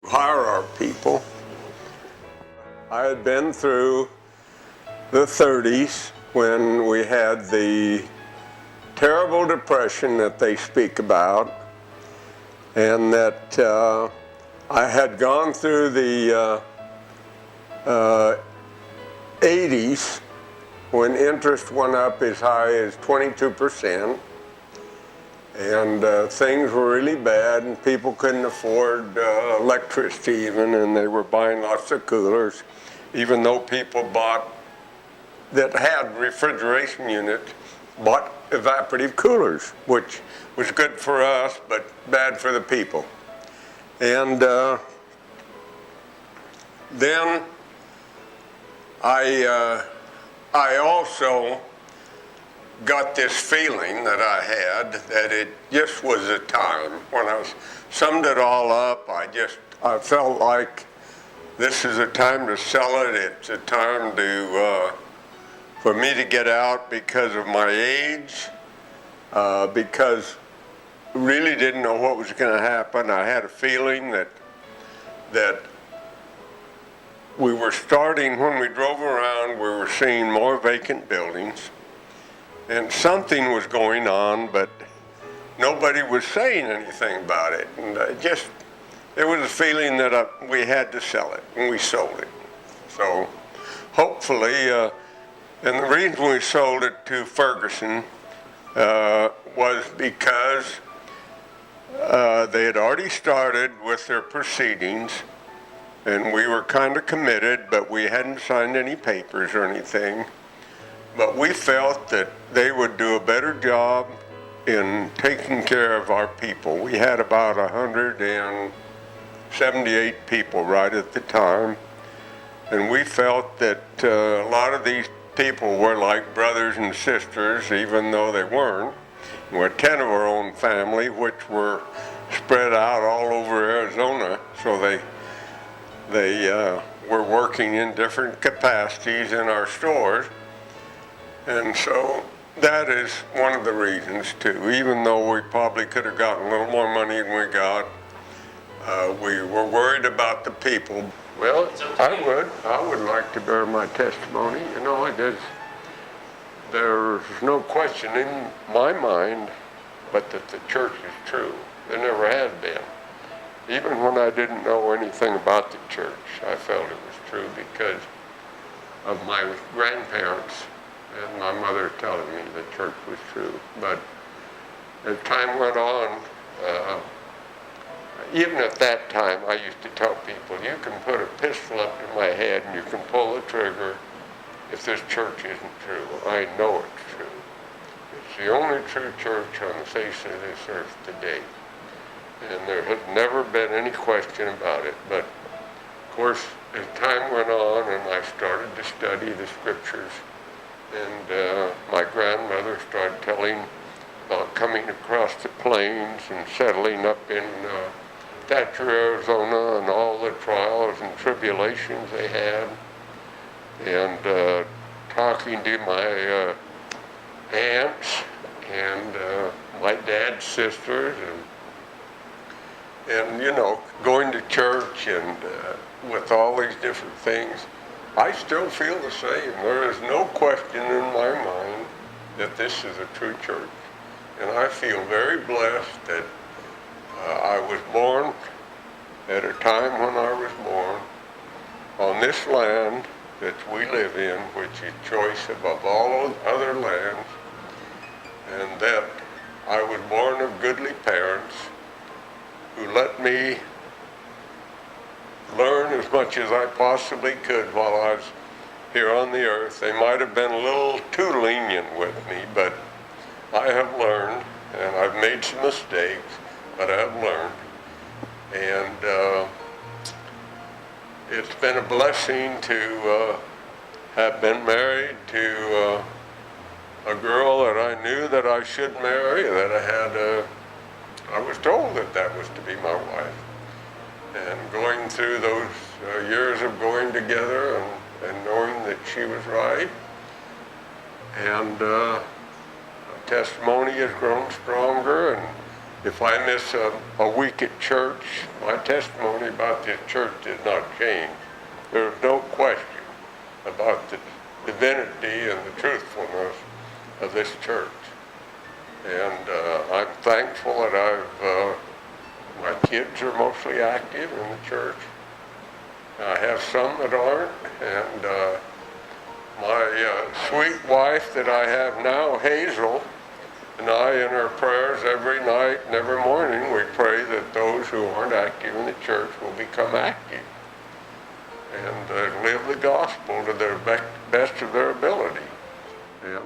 Hire our people. I had been through the 30s when we had the terrible depression that they speak about, and that I had gone through the 80s when interest went up as high as 22%, and things were really bad, and people couldn't afford electricity even, and they were buying lots of coolers, even though people that had refrigeration units bought evaporative coolers, which was good for us but bad for the people. And then I also got this feeling that I had that it just was a time. When I summed it all up, I felt like this is a time to sell it. It's a time for me to get out because of my age, because really didn't know what was going to happen. I had a feeling that we were starting, when we drove around, we were seeing more vacant buildings, and something was going on, but nobody was saying anything about it. And there was a feeling that we had to sell it, and we sold it. So hopefully, and the reason we sold it to Ferguson was because they had already started with their proceedings, and we were kind of committed, but we hadn't signed any papers or anything. But we felt that they would do a better job in taking care of our people. We had about 178 people right at the time, and we felt that a lot of these people were like brothers and sisters, even though they weren't. We had 10 of our own family, which were spread out all over Arizona, so they were working in different capacities in our stores. And so that is one of the reasons too. Even though we probably could have gotten a little more money than we got, we were worried about the people. Well, I would like to bear my testimony. You know, there's no question in my mind but that the church is true. There never has been. Even when I didn't know anything about the church, I felt it was true because of my grandparents and my mother telling me the church was true. But as time went on, even at that time, I used to tell people, you can put a pistol up to my head and you can pull the trigger if this church isn't true. I know it's true. It's the only true church on the face of this earth today. And there has never been any question about it. But of course, as time went on and I started to study the scriptures, and my grandmother started telling about coming across the plains and settling up in Thatcher, Arizona, and all the trials and tribulations they had, and talking to my aunts and my dad's sisters, and you know, going to church and with all these different things, I still feel the same. There is no question in my mind that this is a true church. And I feel very blessed that I was born at a time when I was born on this land that we live in, which is choice above all other lands, and that I was born of goodly parents who let me learn as much as I possibly could while I was here on the earth. They might have been a little too lenient with me, but I have learned, and I've made some mistakes, but I've learned. And it's been a blessing to have been married to a girl that I knew that I should marry, that I was told that was to be my wife. And going through those years of going together and knowing that she was right, and testimony has grown stronger, and If I miss a week at church, my testimony about this church did not change. There's no question about the divinity and the truthfulness of this church. And I'm thankful that my kids are mostly active in the church. I have some that aren't, and my sweet wife that I have now, Hazel, and I, in our prayers every night and every morning, we pray that those who aren't active in the church will become active and live the gospel to their best of their ability. And